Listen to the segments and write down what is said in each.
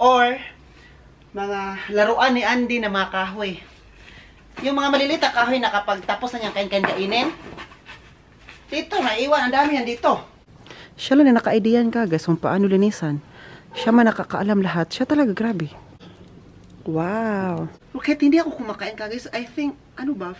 or mga laruan ni Andy na mga kahoy. Yung mga maliliit na kahoy na kapag tapos na niyang kainin, dito, naiwan. Ang dami yan dito. Siya lang na naka-idean ka, guys, kung paano linisan. Siya man nakakaalam lahat. Siya talaga, grabe. Wow. Okay, hindi ako kumakain ka, guys. I think,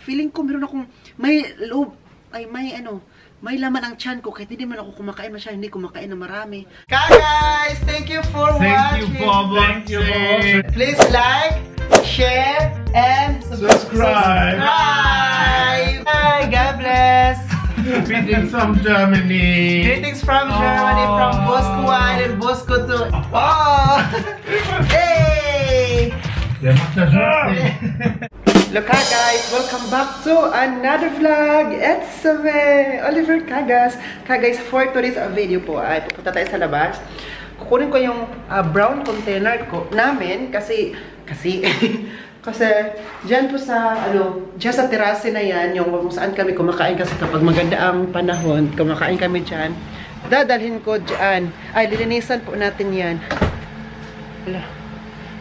feeling ko meron akong may loob, may laman ang tiyan ko. Kahit hindi man ako kumakain masyadong, hindi kumakain na marami. Guys, thank you for watching. Thank you for watching. Please like, share, and Subscribe. Bye. God bless. Greetings from Germany. Greetings from Germany, from Bosco and Bosco to... Oh! Hey! Look hi guys, welcome back to another vlog. It's me, Oliver Cagas. Guys, for today's video po ay pupunta tayo sa labas. Kukunin ko yung brown container ko namin kasi dyan po sa dyan sa terase na yan, yung kung saan kami kumakain kasi kapag maganda ang panahon, kumakain kami dyan. Dadalhin ko dyan. Ay, lilinisan po natin yan. Wala.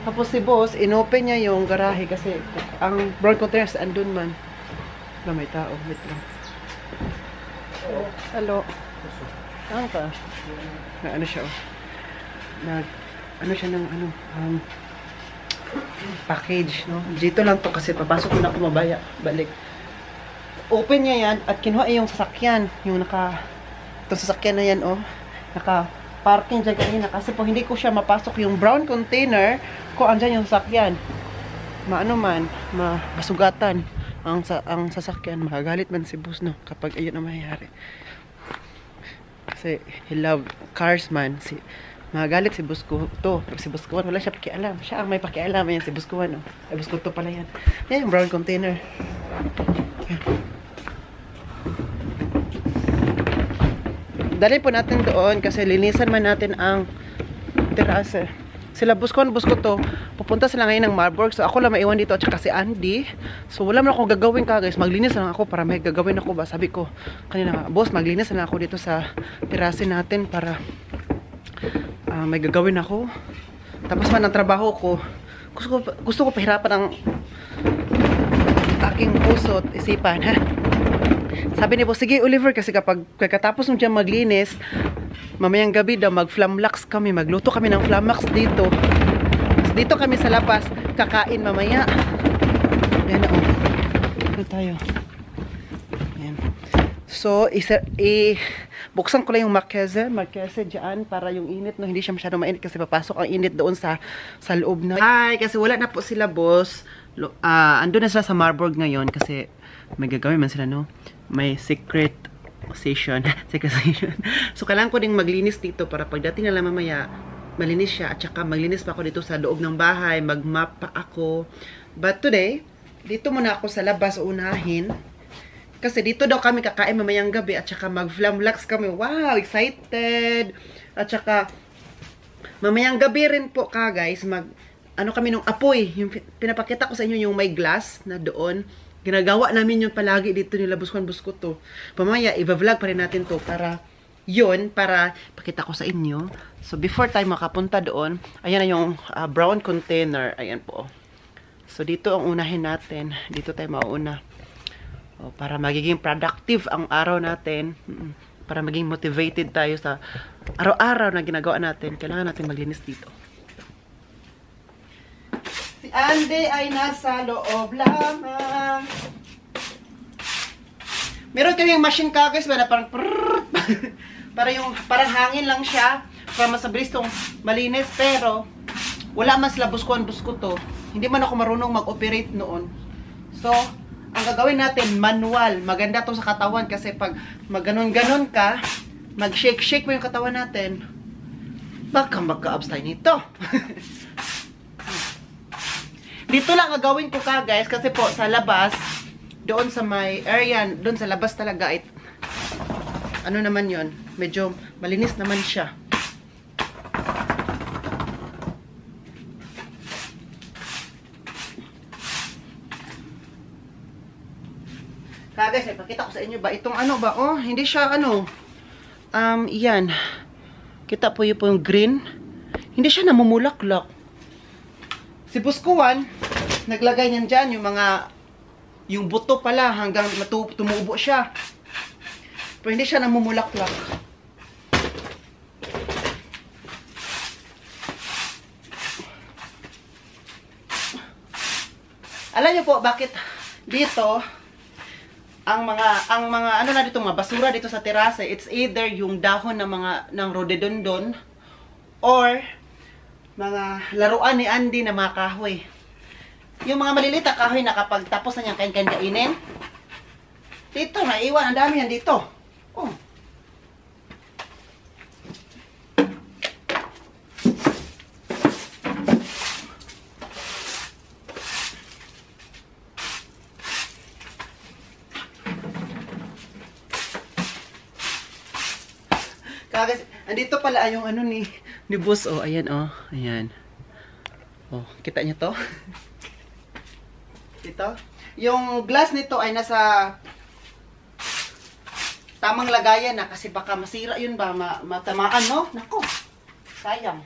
Tapos si boss, inopen niya yung garahe kasi ang brown containers andun man. Wala, may tao. Wait lang. Hello. Saan ka? Na ano siya, package, no? Dito lang to kasi papasok ko na ako balik. Open niya yan at kinuha yung sasakyan. Yung itong sasakyan na yan, oh. Naka-parking dyan kanina. Kasi po hindi ko siya mapasok yung brown container ko andyan yung sasakyan. Masugatan ang sasakyan. Makagalit man si boss, no? Kapag ayun ang mangyayari. Kasi he love cars man. Magagalit si Busco to. Si Busco wala siya pakialam. Siya ang may pakialam. Ayan si Busco no. Ay Busco to pala yan. Yan yung brown container. Yan. Dali po natin doon kasi linisan man natin ang terase. Sila Busco to. Pupunta sila ngayon ng Marburg. So ako lang maiwan dito at saka si Andy. So wala man akong gagawin ka guys. Maglinis lang ako para may gagawin ako ba. Sabi ko kanina boss maglinis lang ako dito sa terase natin para may gagawin ako. Tapos man ang trabaho ko, gusto ko pahirapan ang aking puso at isipan, ha? Sabi ni po, sige Oliver, kasi kapag katapos mo dyan maglinis, mamayang gabi daw, mag-flamlux kami, magluto kami ng flamlux dito. Tapos dito kami sa labas, kakain mamaya. Yan o. Ito tayo. Yan. So, buksan ko lang yung marquese dyan para yung init, no, hindi siya masyadong mainit kasi papasok ang init doon sa loob na. Hi, kasi wala na po sila boss. Andun na sila sa Marburg ngayon kasi may gagawin man sila, no? May secret session. So, kailangan ko ding maglinis dito para pagdating na lang mamaya, malinis siya at saka maglinis pa ako dito sa loob ng bahay, mag-map pa ako. But today, dito muna ako sa labas unahin. Kasi dito daw kami kakain mamayang gabi at saka mag-flamlux kami. Wow, excited! At saka mamayang gabi rin po guys, kami nung apoy. Yung pinapakita ko sa inyo yung may glass na doon. Ginagawa namin yun palagi dito nila Busco to. Pamaya, i-vlog pa rin natin to para pakita ko sa inyo. So before tayo makapunta doon, ayan na yung brown container. Ayan po. So dito ang unahin natin. Dito tayo mauna. Para magiging productive ang araw natin, para maging motivated tayo sa araw-araw na ginagawa natin, kailangan natin maglinis dito. Si Andy ay nasa loob lamang. Meron kaming machine guys na parang parang hangin lang siya para mas mabilis tong malinis, pero wala man sila Busco to. Hindi man ako marunong mag-operate noon. So ang gagawin natin, manual. Maganda to sa katawan kasi pag maganon-ganon ka, mag-shake-shake mo yung katawan natin, baka magka-abs tayo nito. Dito lang gagawin ko guys kasi po sa labas, doon sa may area, doon sa labas talaga, naman yon, medyo malinis naman siya. Guys, ipakita ko sa inyo ba itong hindi siya yan. Kita po yung green. Hindi siya namumulaklak. Si Buskuan, naglagay niyan dyan yung buto pala hanggang tumubo siya. Pero hindi siya namumulaklak. Alam niyo po bakit dito ang mga ano na dito, mga basura dito sa terasa, it's either yung dahon ng rhododendron or mga laruan ni Andy na mga kahoy. Yung mga maliliit na kahoy na kapag tapos na niyang kainin, dito naiwan, ang dami yan dito. Oh. Kasi, andito pala yung ano ni boss, oh, ayan, oh, ayan. Oh, kita niyo to? Ito. Yung glass nito ay nasa tamang lagayan na kasi baka masira yun ba, matamaan, no? Nako, sayang.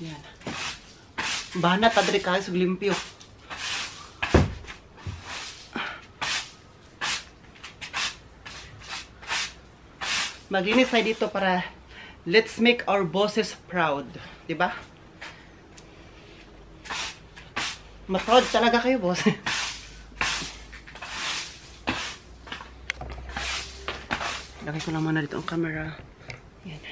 Yan. Bahanat, padre kayo sa limpyo. Maglinis tayo dito para let's make our bosses proud. Diba? Ma-proud talaga kayo, boss. Lagay ko lang muna dito ang camera. Yan.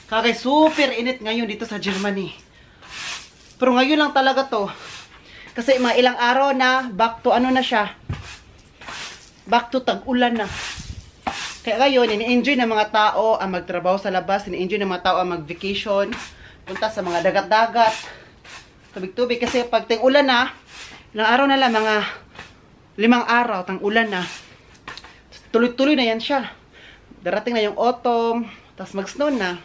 Kagay, super init ngayon dito sa Germany. Pero ngayon lang talaga to. Kasi mga ilang araw na, back to ano na siya. Back to tag-ulan na. Kaya ngayon, ini-enjoy ng mga tao ang magtrabaho sa labas. Ini-enjoy ng mga tao ang mag-vacation. Punta sa mga dagat-dagat. Tubig-tubig. Kasi pag ting-ulan na, ilang araw na lang, mga 5 araw, tang-ulan na. Tuloy-tuloy na yan siya. Darating na yung autumn. Tapos mag-snow na.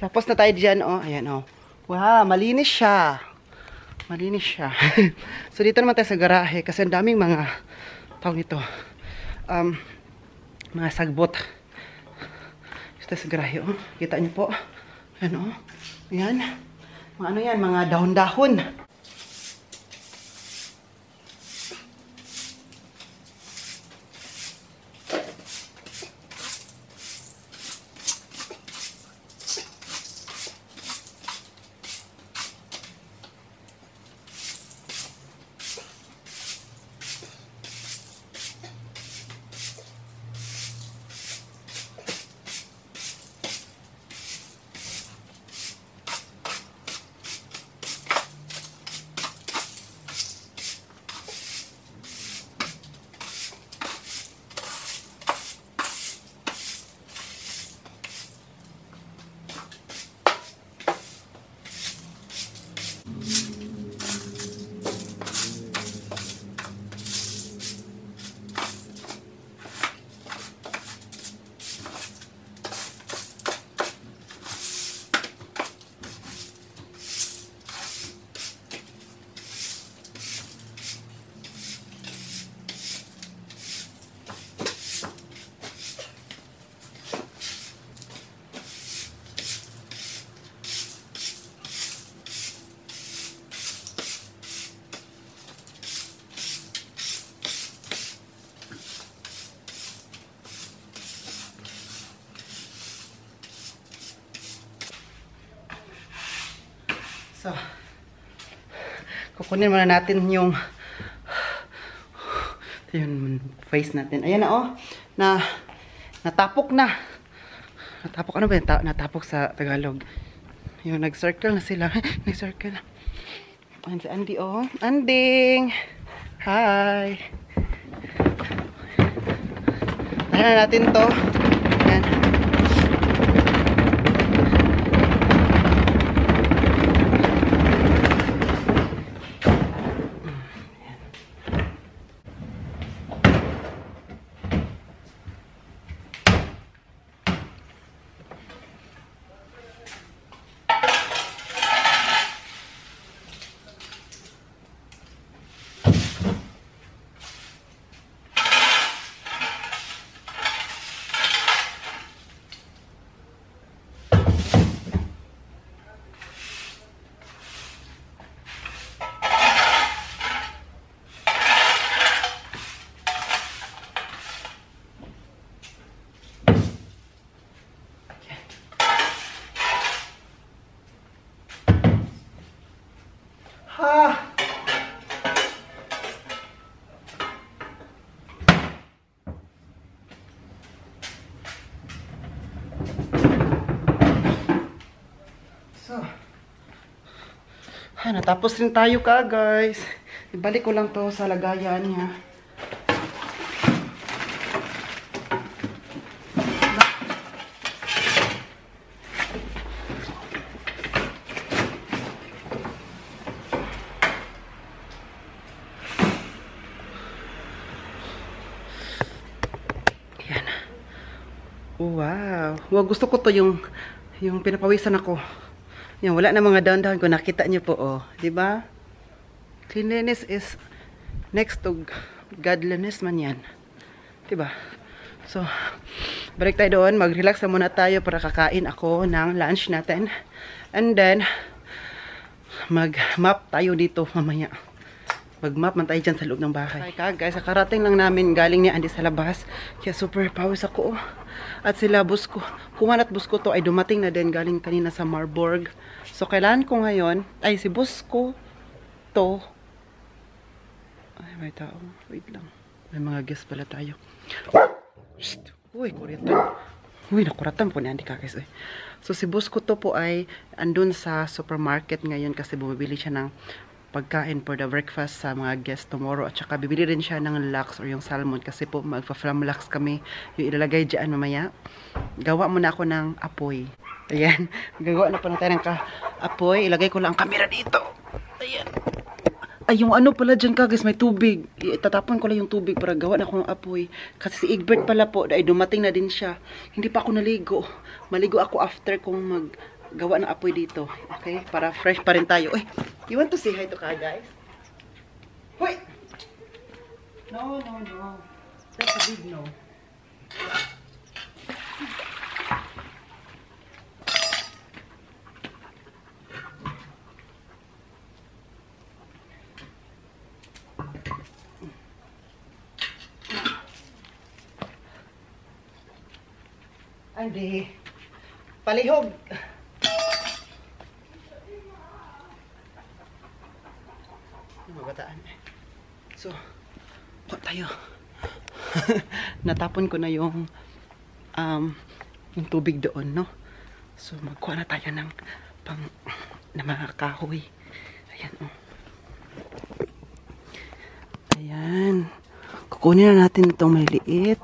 Tapos na tayo dyan, oh. Ayan, oh. Wow, malinis siya. Malinis siya. So, dito naman tayo sa garahe kasi ang daming mga tawag nito. Mga sagbot. Dito sa garahe, oh. Kita niyo po. Ayan, oh. Ayan. Mga ano yan, mga dahon-dahon. So, kukunin muna natin yung face natin. Ayan na, oh. Natapok na. Natapok, ano ba yun? Natapok sa Tagalog. Yung nag-circle na sila. Nag-circle. Ayan si Andy, oh. Anding! Hi! Ayan na natin to. Ayan. Ha! So, natapos rin tayo guys. Ibalik ko lang to sa lagayan niya. Wow. Wow, gusto ko to yung pinapawisan ako. Yan, wala na mga down-down ko. Nakita niyo po, oh. Diba? Cleanliness is next to godliness man yan. Diba? So, balik tayo doon. Mag-relax na muna tayo para kakain ako ng lunch natin. And then, mag-map tayo dito mamaya. Mag-map man tayo dyan sa loob ng bahay. Hi guys, karating lang namin galing ni Andy sa labas. Kaya super pawis ako. At sila busko, kuman at busko to ay dumating na din galing kanina sa Marburg. So kailangan ko ngayon, ay si busko to. Ay may tao, wait lang. May mga guest pala tayo. Shhh. Uy, kuratan. Uy, nakuratan po ni Andy kakis. So si busko to po ay andun sa supermarket ngayon kasi bumibili siya ng pagkain for the breakfast sa mga guests tomorrow. At saka bibili rin siya ng laks or yung salmon kasi po magpa-flam laks kami. Yung ilalagay dyan mamaya. Gawa muna ako ng apoy. Ayan. Gagawa na po na tayo ng apoy. Ilagay ko lang ang camera dito. Ayan. Ay, yung ano pala dyan guys, may tubig. Itatapon ko lang yung tubig para gawa na ako ng apoy. Kasi si Egbert pala po, ay dumating na din siya. Hindi pa ako naligo. Maligo ako after kung gawa ng apoy dito. Okay? Para fresh pa rin tayo. Uy, you want to say hi to ka, guys? Hoy! No, no, no. That's a big no. Andi. Palihog. Mga bataan. So, kuha tayo. Natapon ko na yung tubig doon, no? So, magkuha na tayo ng na mga kahoy. Ayan, oh. Ayan. Kukunin na natin itong may liit.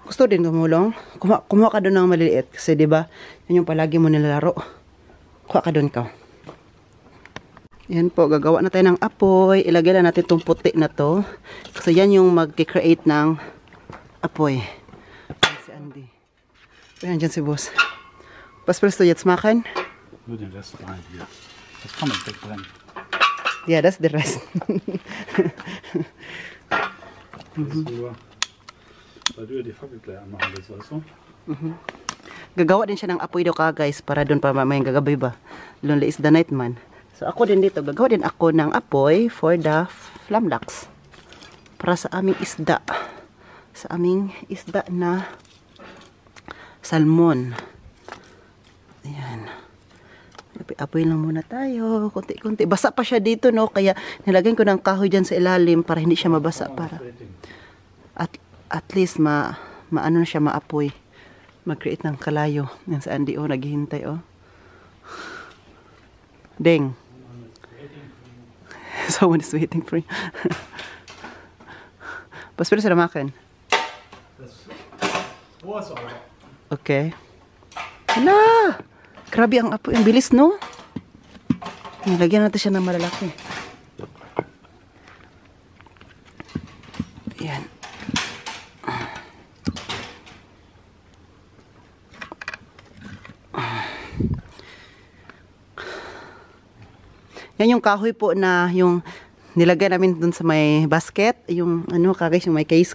Gusto din tumulong. Kumuha ka doon ng maliliit kasi 'di ba? Yan yung palagi mo nilalaro. Kuha ka doon ka. Yan po, gagawa na tayo ng apoy. Ilagay na natin itong puti na to. Kasi yan yung mag-create ng apoy. Yan si Andy. Ayan dyan si boss. Was willst du jetzt machen? Nur den Rest rein hier. Das kann man wegbrennen. Yeah, that's the rest. Weil du ja die Fackel gleich anmachen willst, weißt du? Gagawa din siya ng apoy daw ka guys para doon pa mamayang gagabi ba. Lonely is the night man. So ako din dito, gagawa din ako ng apoy for the flamlax. Para sa aming isda. Sa aming isda na salmon. Ayan. Apoy lang muna tayo. Kunti-kunti. Basa pa siya dito, no? Kaya nilagyan ko ng kahoy dyan sa ilalim para hindi siya mabasa. Para at least maano na siya maapoy. Mag-create ng kalayo. Yan sa Andy, oh. Naghihintay, oh. Ding. Someone is waiting for you. Was willst du da machen? Okay. Hala! Grabe ang apoy. Ang bilis, no? Nilagyan natin siya ng malalaki. Ayan. Yan yung kahoy po na yung nilagay namin dun sa may basket. Yung ano ka guys, yung may case.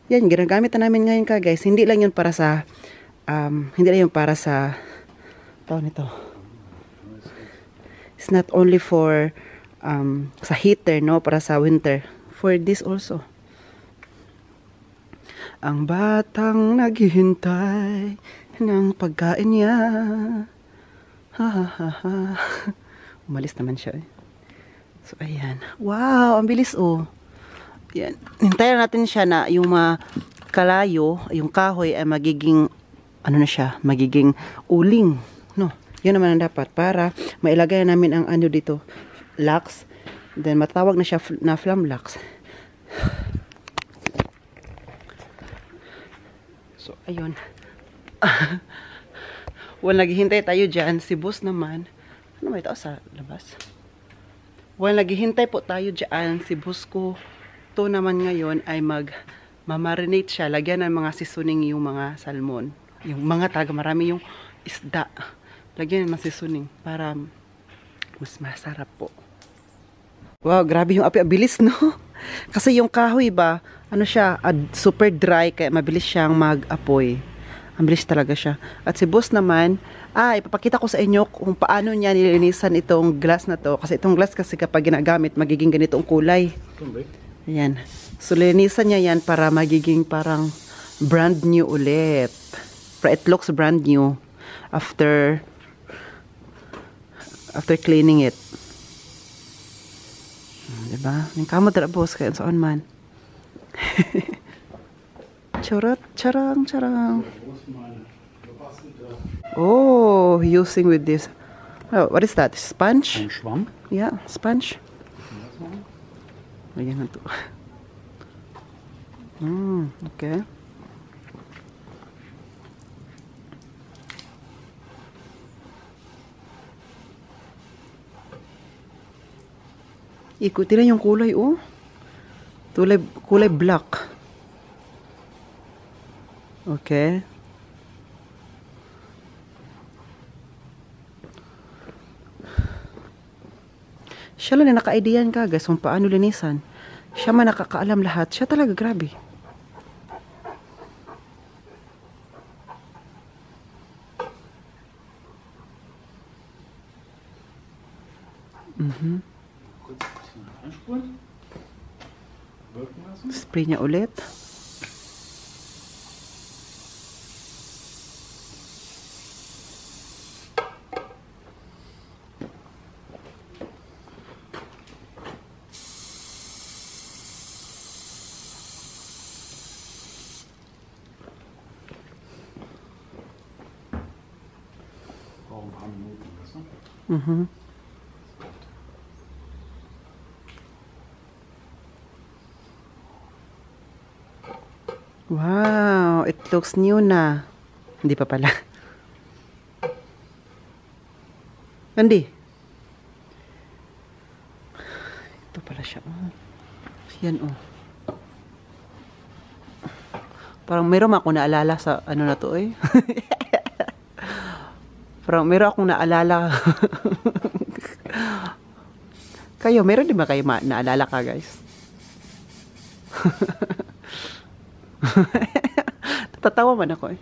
Yan, ginagamit na namin ngayon ka guys. Hindi lang yun para sa tawag nito. It's not only for sa heater, no, para sa winter. For this also. Ang batang naghihintay ng pagkain niya. Ha ha ha ha. Umalis naman siya, eh. So, ayan. Wow, ang bilis, oh. Ayan. Hintayin natin siya na yung kalayo, yung kahoy ay magiging, ano na siya, magiging uling. No, yun naman ang dapat para mailagay namin ang ano dito, lax. Then, matawag na siya na flamlax. So, ayun. Well, naghihintay tayo dyan. Si boss naman. Ano may tao sa labas? Well, naghihintay po tayo dyan. Si boss ko, to naman ngayon ay mamarinate siya. Lagyan ng mga seasoning yung mga salmon. Yung mga talaga marami yung isda. Lagyan ng seasoning para mas masarap po. Wow, grabe yung api. Bilis, no? Kasi yung kahoy ba, ano siya, super dry kaya mabilis siyang mag-apoy. Ang bilis talaga siya. At si boss naman, ipapakita ko sa inyo kung paano niya nilinisan itong glass na to. Kasi itong glass kasi kapag ginagamit, magiging ganito ang kulay. Ayan. So, linisan niya yan para magiging parang brand new ulit. It looks brand new after cleaning it. Diba? Yung kamot na boss kaya saan man. Charot, charang. Oh, using with this. Oh, what is that? Sponge? Ein Schwamm? Yeah, sponge. Ayan na to. Okay. Ikutin na yung kulay, oh. Kulay black. Okay. Siya lang na naka-idean ka, guys, kung paano linisan. Siya man nakakaalam lahat. Siya talaga, grabe. Spray niya ulit. Wow, it looks new na. Hindi pa pala. Hindi. Ito pala siya. Oh. Yan oh. Parang meron ako naalala sa ano na to eh. Parang meron akong naalala. Kayo, meron din ba kayo naalala ka, guys? Tatawa man ako eh.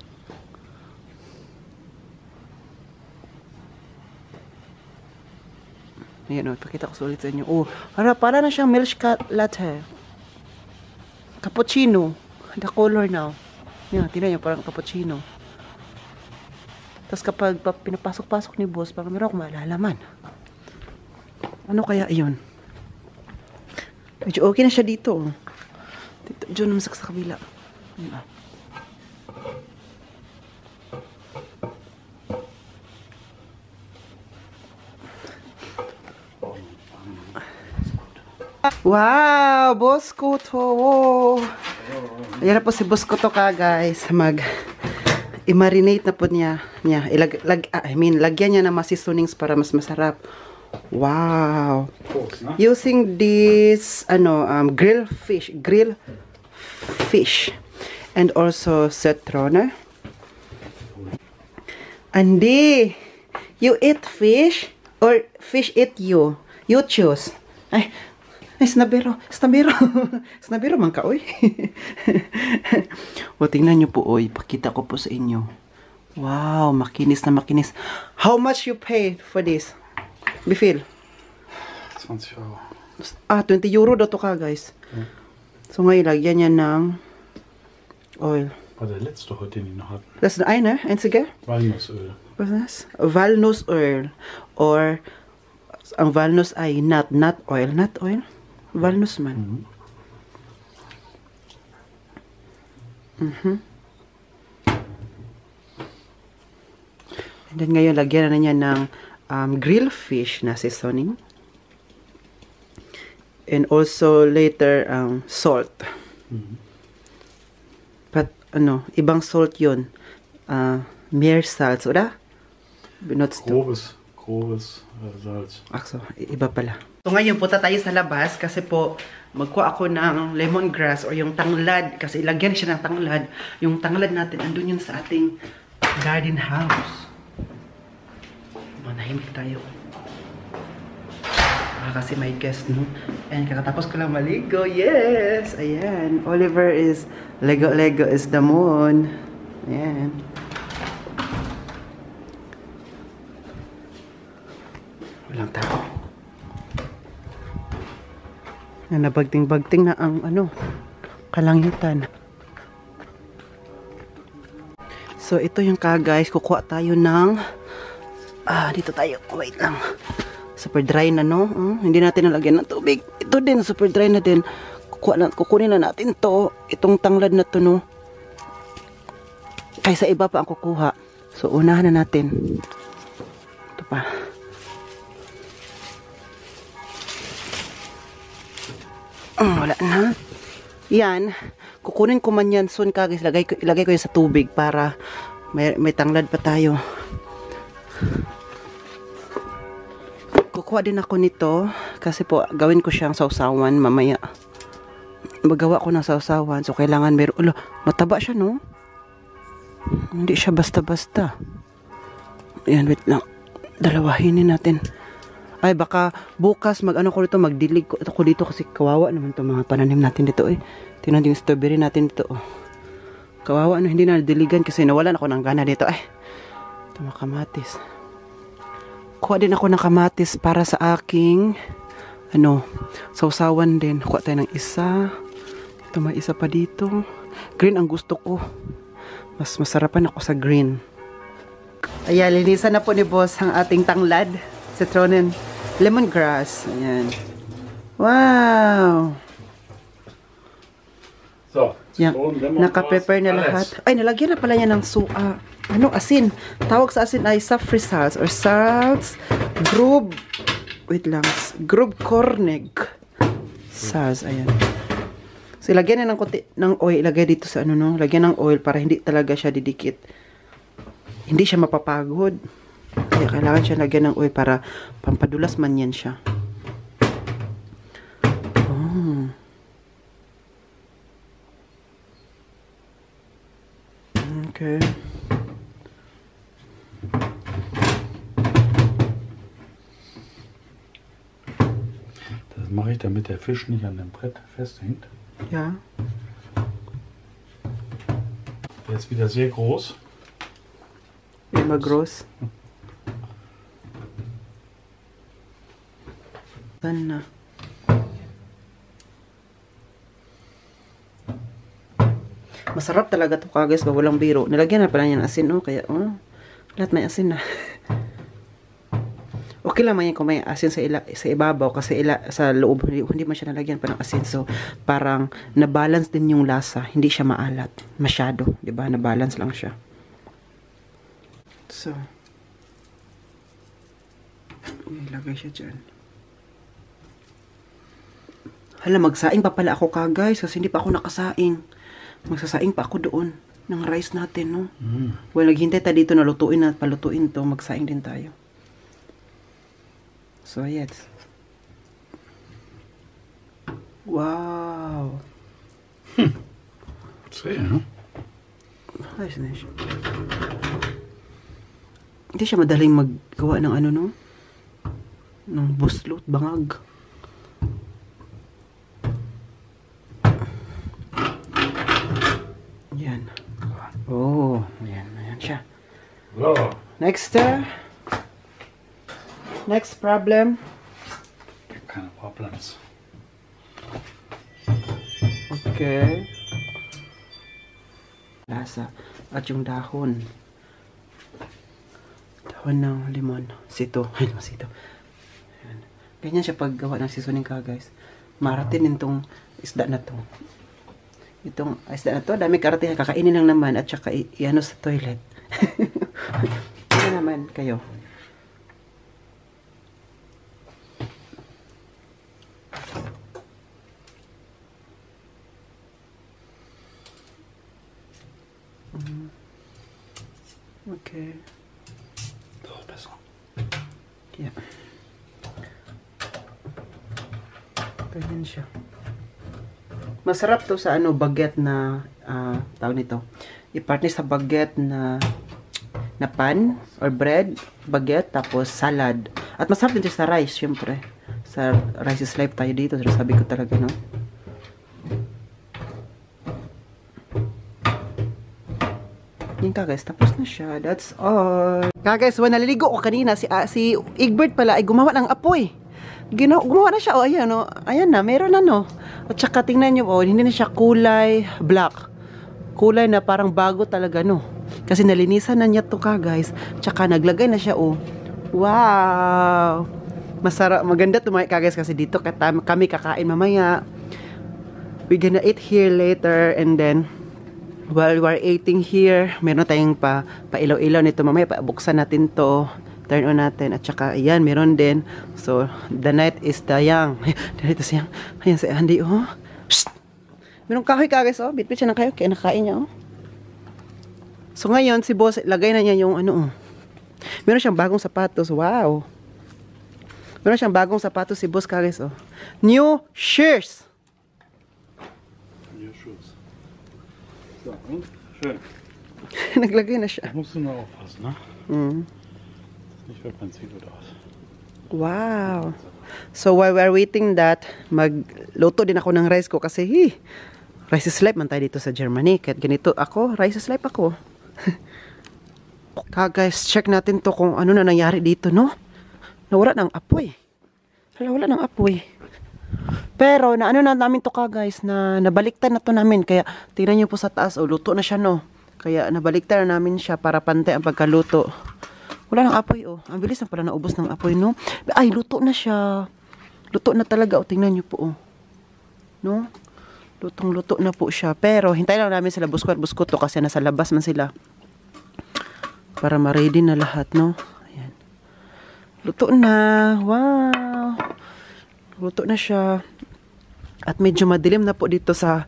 Ayan o, pakita ko ulit sa inyo. Oh, para na siyang milk latte. Cappuccino. The color now. Yan, tingnan nyo, parang cappuccino. Tapos kapag pinapasok-pasok ni boss, parang meron akong maalalaman. Ano kaya yun? Medyo okay na siya dito. Dito, dyan naman sa kabila. Ayan. Wow! Boss ko to. Wow. Ayan na po si boss ko to ka, guys. I-marinate na po niya. Lagyan niya ng mga seasonings para mas masarap. Wow. Using this grill fish and also citron. Andy, you eat fish or fish eat you? You choose. Ay, snabero. Snabero man ka, oy. O, tingnan nyo po, oy. Pakita ko po sa inyo. Wow, makinis na makinis. How much you paid for this? Bifil? 20 Euro. 20 euro daw to ka, guys. Okay. So, ngayon, lagyan niya ng oil. War der letzte heute, den ich noch hatte. Das ist eine, einzige? Walnussöl. Was ist das? Walnussöl. Or, ang walnuss ay not oil. Not oil? Walnuss man. And then ngayon, lagyan na niya ng grill fish na seasoning. And also later, salt. But, ibang salt yun. Meersalz, oder? Benutzt du? Grobes Salz. So, iba pala. So ngayon, punta tayo sa labas kasi po magkuha ako ng lemongrass or yung tanglad kasi ilagyan siya ng tanglad. Yung tanglad natin, andun yun sa ating garden house. Manahimik tayo. Kasi may guest, no? And kakatapos ko lang maligo. Yes! Ayan. Oliver is Lego is the moon. Ayan. Walang tao. Nabagting-bagting na ang kalangitan. So ito yung guys, kukuha tayo ng dito tayo. Wait lang. Super dry na, no? Hindi natin nalagyan ng tubig. Ito din, super dry na din. Kukunin na natin to. Itong tanglad na to, no? Kaysa iba pa ang kukuha. So unahan na natin. Ito pa. Wala na. Yan. Kukunin ko man yan soon, guys. Ilagay ko yan sa tubig para may tanglad pa tayo. Kukuha din ako nito kasi po gawin ko siyang sausawan mamaya. Magawa ko ng sausawan so kailangan meron. Mataba siya, no? Hindi siya basta-basta. Ayan, wait lang. Dalawahinin natin. Ay, baka bukas mag-ano ko dito, magdilig ko dito kasi kawawa naman to mga pananim natin dito eh. Tingnan yung strawberry natin dito oh. Kawawa no, hindi na diligan kasi nawalan ako ng gana dito. Ay, ito mga kamatis. Kuha din ako ng kamatis para sa aking sausawan din. Kuha tayo ng isa. Ito may isa pa dito. Green ang gusto ko. Mas masarapan ako sa green. Ayan, linisan na po ni boss ang ating tanglad. Citronin lemongrass. Ayan. Wow! So, Yan. Naka-prepare na lahat. Ay, nalagyan na pala niya ng asin. Tawag sa asin ay safri salts or salts. Grub corneg. Salts, ayan. So, ilagyan na ng konti ng oil. Ilagay dito sa lagyan ng oil para hindi talaga siya didikit. Hindi siya mapapagod. Kaya kailangan siya lagyan ng oil para pampadulas man yan siya. Oh. Okay. Das mache ich, damit der Fisch nicht an dem Brett festhängt. Ja. Der ist wieder sehr groß. Immer groß. Dann masarap talaga to guys, walang biro. Nilagyan na pala niya ng asin, kaya lahat may asin na. Okay lang man yan kung may asin sa ibabaw kasi sa loob hindi man siya nalagyan pa ng asin. So parang na-balance din yung lasa, hindi siya maalat masyado, 'di ba? Na-balance lang siya. So ilagay siya dyan. Hala, magsaing pa pala ako guys kasi hindi pa ako nakasaing. Magsasaing pa ako doon ng rice natin, no? Well, naghintay tayo dito na palutuin to, magsaing din tayo. So, yes. Wow! Sehr, no? Ayos na siya. Hindi siya madaling maggawa ng no? Ng buslot, bangag. Yan. Oh, ayan siya. So. Next problem. Keine problems. Okay. Lasa. At yung dahon. Dahon ng limon. Sito. Ay, sito. Ayan. Ganyan siya paggawa ng seasoning guys. Maratin itong isda na to. Itong isda na to, dami karating. Kakainin lang naman at saka iano sa toilet. Ano naman kayo? Okay. So, besser. Yeah. Ganyan siya. Masarap to sa baguette na tawag nito. I-partner sa baguette na pan or bread, baguette, tapos salad. At masarap din sa rice, syempre. Sa rice is life tayo dito. Sabi ko talaga, no? Yun guys, tapos na siya. That's all. Guys, naliligo ko kanina. Si Egbert pala ay gumawa ng apoy. Gumawa na siya. Ayan, no? Ayan na, meron na, no? At saka tingnan nyo, hindi na siya kulay black. Kulay na parang bago talaga, no? Kasi nalinisan na niya to guys. Tsaka naglagay na siya, Wow! Masarap, maganda to guys kasi dito kami kakain mamaya. We're gonna eat here later and then while we're eating here, meron tayong pa-ilaw-ilaw nito mamaya. Buksan natin to. Turn on natin. At saka, ayan, meron din. So, the night is the young. Dito siya. Ayan si Andy, Shhh! Meron kahoy guys, Bitbit siya ng kahoy. Kaya nakain niya, So, ngayon, si boss, lagay na niya yung meron siyang bagong sapatos. Wow! Meron siyang bagong sapatos si boss guys, New shoes! New shoes. So, schön. Naglagay na siya. Da musst du nur aufpassen, ne? Mm. Nicht wird mein Ziel gut aus. Wow. So while we're waiting that, magluto din ako ng rice ko kasi rice is life man tayo dito sa Germany. Kahit ganito ako, rice is life ako. Guys, check natin to kung ano na nangyari dito, no? Nawala ng apoy. Wala ng apoy. Pero naano na namin to guys, na nabaliktad na to namin. Kaya tingnan niyo po sa taas, luto na siya, no? Kaya nabaliktad na namin siya para pantay ang pagkaluto. Wala ng apoy, Ang bilis na pala naubos ng apoy, no? Ay, luto na siya. Luto na talaga, Tingnan niyo po, No? Lutong-luto na po siya. Pero, hintayin lang namin sila buskot to kasi nasa labas man sila. Para ma-ready na lahat, no? Ayan. Luto na. Wow! Luto na siya. At medyo madilim na po dito sa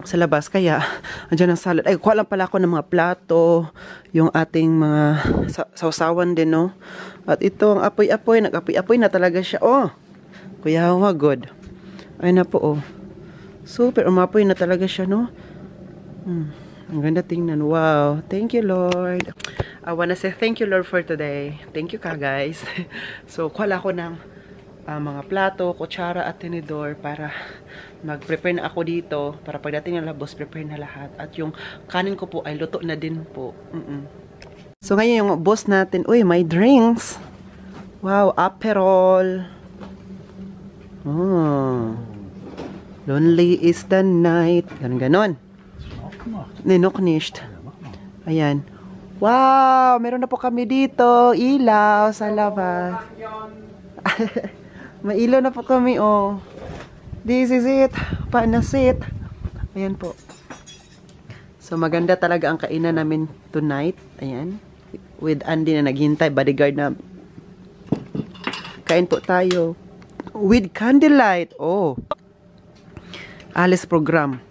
sa labas, kaya andyan ang salad. Ay, kuha lang pala ako ng mga plato, yung ating mga sausawan din, no? At ito, ang apoy-apoy, nag-apoy-apoy na talaga siya. Kuya Hawa, good. Ay na po, super, umapoy na talaga siya, no? Ang ganda tingnan. Wow, thank you, Lord. I wanna say thank you, Lord, for today. Thank you guys. So, kuha lang ako ng mga plato, kutsara at tinidor para mag-prepare na ako dito para pagdating ng labos, prepare na lahat. At yung kanin ko po ay luto na din po. So ngayon yung boss natin, may drinks. Wow, Aperol. Lonely is the night. Ganon. Nenok nicht. Ayan. Wow, meron na po kami dito. Ilaw sa labas. May ilaw na po kami, This is it. Panasit. Ayan po. So, maganda talaga ang kainan namin tonight. Ayan. With Andy na naghintay. Bodyguard na. Kain po tayo. With candlelight. Alice program.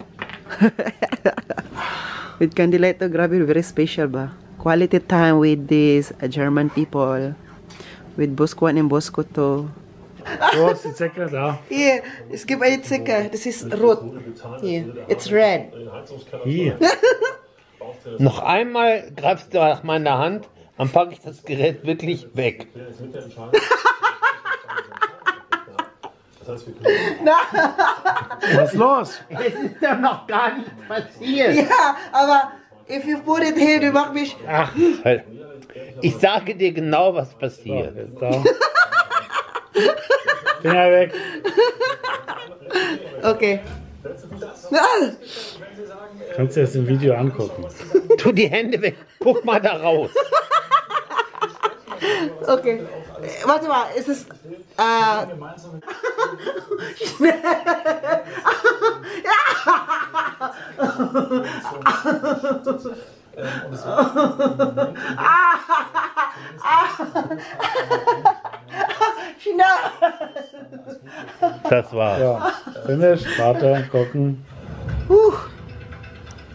With candlelight. Grabe. Very special ba? Quality time with these German people. With Bosko and Bosko to. Du hast die Zecke da. Hier, es gibt eine Zecke. Das ist rot. Hier, it's red. Hier. Noch einmal greifst du nach meiner Hand, dann packe ich das Gerät wirklich weg. Was ist los? Es ist doch noch gar nichts passiert. Ja, aber if you put it here, du machst mich. Ach, ich sage dir genau, was passiert. Da. Finger weg. Okay. Kannst du jetzt im Video angucken. Tu die Hände weg, guck mal da raus. Okay. Warte mal, ist es. Das war's. Ja, finish. Warte, gucken.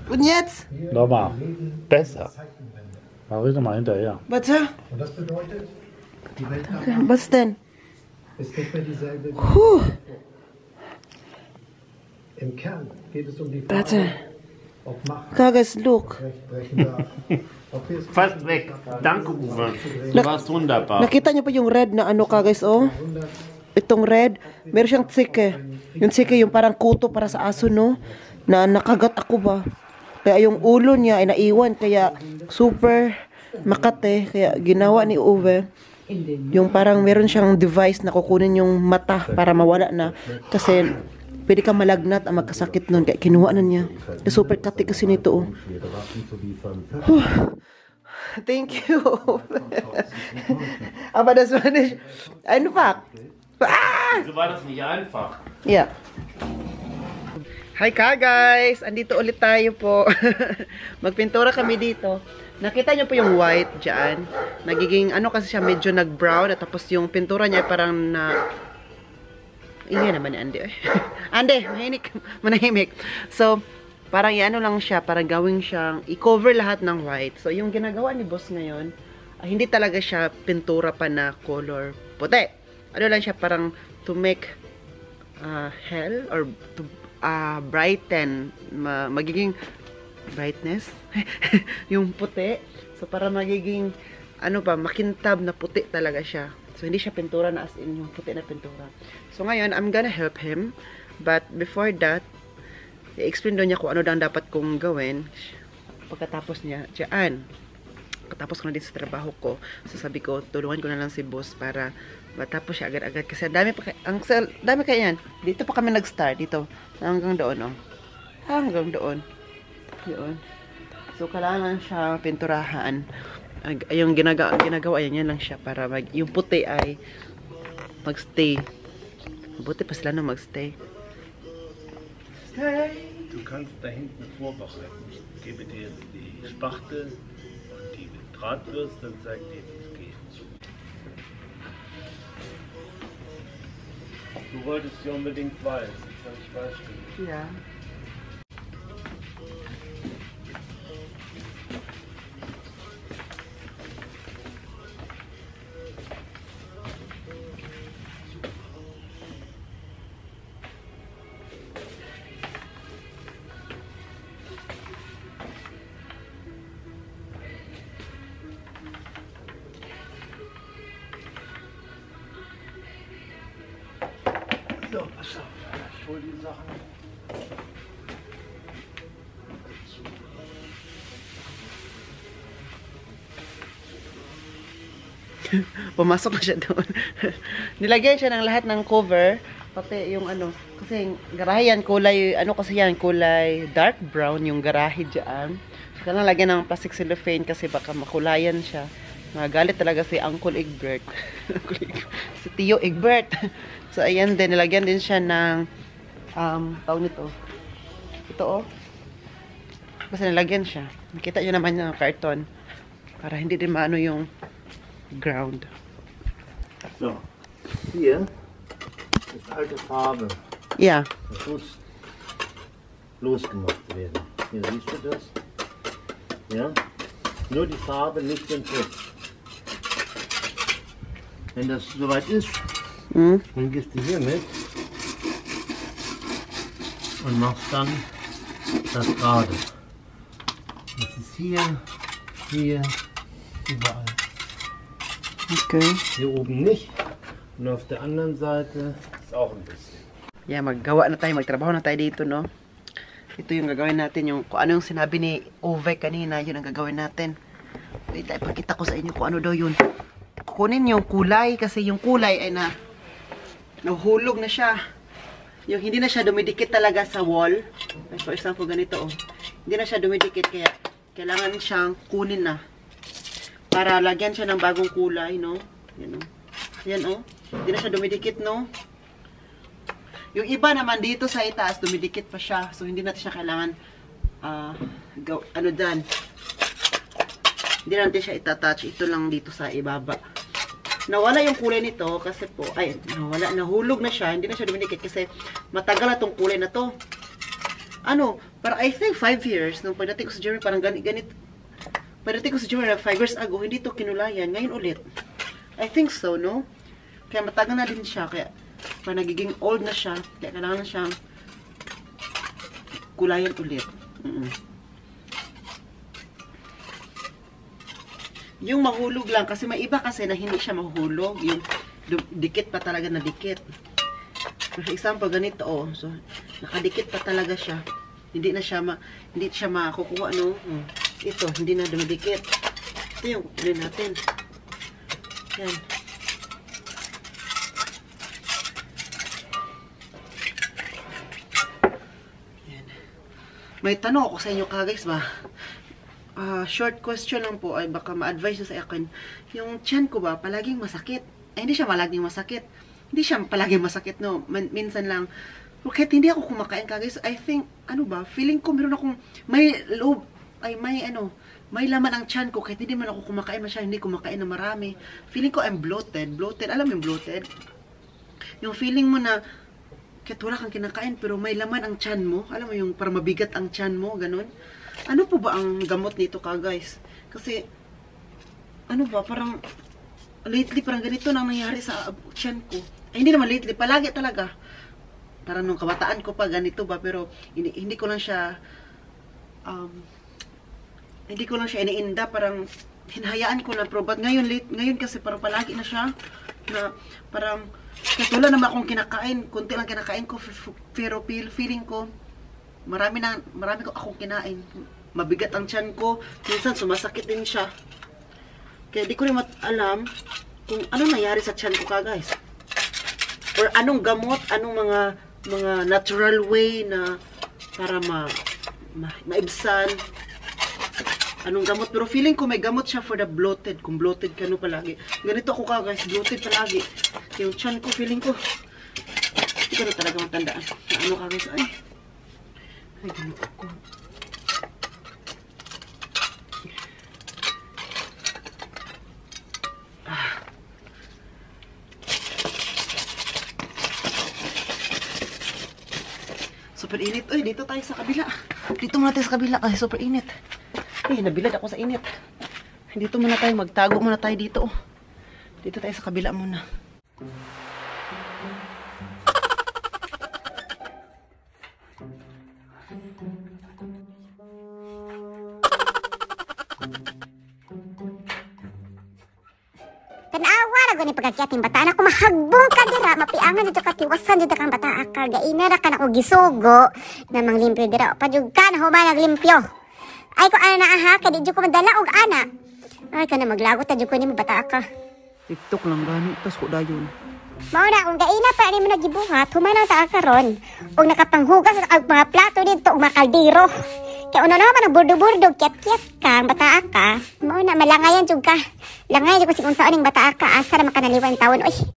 Und jetzt? Nochmal. Besser. Mach ich nochmal hinterher. Warte. Und das bedeutet, die Welt Was denn? ist nicht mehr dieselbe. Im Kern geht es um die Frage, Warte. ob Macht Guys, look. Recht brechen darf. Ob wir es Fast weg. Danke, Uwe. Du warst wunderbar. Nakita niyo pa yung red na ano guys, Itong red, meron siyang tsike. Yung tsike, yung parang kuto para sa aso, no? Na nakagat ako ba? Kaya yung ulo niya ay naiwan, kaya super makate. Kaya ginawa ni Uwe, yung parang meron siyang device na kukunin yung mata para mawala na. Kasi pwede ka malagnat ang magkasakit nun. Kaya kinuha na niya. Super kate kasi nito, Thank you. Aber das war nicht einfach. So war das nicht einfach. Yeah. Hi guys! Andito ulit tayo po. Magpintura kami dito. Nakita nyo po yung white dyan. Nagiging ano kasi siya, medyo nag-brown. At tapos yung pintura niya parang na... Ingay naman ni Andy. Andy, manahimik. So, parang ano lang siya, parang gawing siyang i-cover lahat ng white. So, yung ginagawa ni boss ngayon, hindi talaga siya pintura pa na color puti. Ano lang siya, parang to make hell or to brighten, magiging brightness, yung puti. So, para magiging, ano ba, makintab na puti talaga siya. So, hindi siya pintura na as in yung puti na pintura. So, ngayon, I'm gonna help him. But, before that, i-explain doon niya kung ano daw dapat kong gawin. Pagkatapos niya, pagkatapos ko na din sa trabaho ko, so sabi ko, tulungan ko na lang si boss para matapos siya agad-agad. Kasi dami kaya yan. Dito pa kami nag-start, dito. Hanggang doon, oh. Hanggang doon. Yun. So, kailangan siya pinturahan. Yung ginagawa yan lang siya para yung puti ay magstay. Buti pa sila na magstay. Du kannst da hinten vorbereiten. Ich gebe dir die Spachtel und die Drahtbürste und zeige dir, wie es geht. Du wolltest ja unbedingt weiß. Jetzt habe ich weiß gemacht. Ja. So, pass auf. Ich hole die Sachen. Pumasok na siya doon. Nilagyan siya ng lahat ng cover, pati yung ano, kasi garahe yan, kulay, ano kasi yan, kulay dark brown yung garahe dyan. So, kailangan lagyan ng plastic cellophane kasi baka makulayan siya. Nagalit talaga si Uncle Egbert. Si Tio Egbert. So, ayan din, nilagyan din siya ng, tawag nito. Ito, oh. Basta nilagyan siya. Nakita nyo naman yung karton. Para hindi din maano yung ground. So, hier ist alte Farbe. Yeah. Das muss losgemacht werden. Hier siehst du das? Ja? Nur die Farbe, nicht den Putz. Wenn das soweit ist, dann gehst du hier mit und machst dann das gerade. Das ist hier, überall. Okay. Hier oben nicht und auf der anderen Seite ist auch ein bisschen. Yeah, maggawa na tayo, magtrabaho na tayo dito, no? Ito yung gagawin natin, yung kung ano yung sinabi ni Ove kanina, yun ang gagawin natin. Wait, ipakita ko sa inyo kung ano daw yun. Kunin yung kulay, kasi yung kulay ay nahuhulog na siya. Yung hindi na siya dumidikit talaga sa wall. For example, ganito, oh. Hindi na siya dumidikit, kaya kailangan siyang kunin na. Para lagyan siya ng bagong kulay, no? Yan, oh. Yan, oh. Hindi na siya dumidikit, no? Yung iba naman dito sa itaas, dumidikit pa siya. So, hindi natin siya kailangan, ano dyan. Hindi natin siya itatouch. Ito lang dito sa ibaba. Nawala yung kulay nito kasi po, ay, nahulog na siya. Hindi na siya dumidikit kasi matagal na tong kulay na to. Ano, para I think 5 years, nung pagdating ko sa Germany, parang ganit. Pagdating ko sa Germany, 5 years ago, hindi to kinulayan. Ngayon ulit. I think so, no? Kaya matagal na din siya. Kaya, parang nagiging old na siya. Kaya kailangan na siyang kulayan ulit. Yung mahulog lang, kasi may iba kasi na hindi siya mahulog. Yung dikit pa talaga na dikit. For example, ganito, oh. So, nakadikit pa talaga siya. Hindi siya makukuha, no? Ito, hindi na dumidikit. Ito yung kukunin natin. Yan. Yan. May tanong ako sa inyo, guys, ba? Short question lang po, ay baka ma-advise sa akin. Yung tiyan ko ba, palaging masakit? Ay, hindi siya palaging masakit. Hindi siya palaging masakit, no? Minsan lang. Kahit hindi ako kumakain, guys, I think, ano ba, feeling ko meron akong, may loob, ay may laman ang tiyan ko, kahit hindi man ako kumakain masyadong, hindi kumakain na marami. Feeling ko I'm bloated. Alam mo yung bloated? Yung feeling mo na, kahit wala kang kinakain, pero may laman ang tiyan mo. Alam mo yung, para mabigat ang tiyan mo, ganun. Ano po ba ang gamot nito guys? Kasi, ano ba, parang, lately, parang ganito nang nangyari sa tiyan ko. Ay, hindi naman lately, palagi talaga. Parang nung kabataan ko pa ganito ba, pero hindi ko lang siya iniinda, parang hinahayaan ko lang. Pero but ngayon kasi parang palagi na siya na parang kahit wala naman akong kinakain, kunti lang kinakain ko, pero feeling ko marami ko akong kinain. Mabigat ang tiyan ko, minsan sumasakit din siya. Kaya di ko rin alam kung anong nangyari sa tiyan ko guys. Or anong gamot, anong mga natural way na para maibsan. Anong gamot? Pero feeling ko may gamot siya for the bloated. Kung bloated ka no palagi. Ganito ako guys, bloated palagi. Yung tiyan ko, feeling ko, hindi ko na talaga matandaan. Na ano guys, ay ganito ako. Super init. Uy, dito tayo sa kabila. Dito muna tayo sa kabila kasi super init. Nabilad ako sa init. Dito muna tayo, magtago muna tayo dito. Dito tayo sa kabila muna. Tanawa ra gani pagkakyating bataan ako mahagbong ka dira, mapiangan dito ka tiwasan dito kang bata akal gaina ra ka na og gisugo namang limpyo dira pa jud ka na human naglimpyo. Ay ko ana aha kadi jud ko madala og ana. Ay kana maglagot ta jud ko nimo bata ka. TikTok lang gani tas ko dayon. Mao na kung gaina pa ni mo nagibuhat human ta karon og nakapanghugas og mga plato dito og makaldiro. Kaya una naman ang burdo-burdo, kiat-kiat ka, bata ka. Mao na, malangayan jud ka. Langay jud ko si kung saan ning bata ka, asa na makanaliwan tawon. Uy.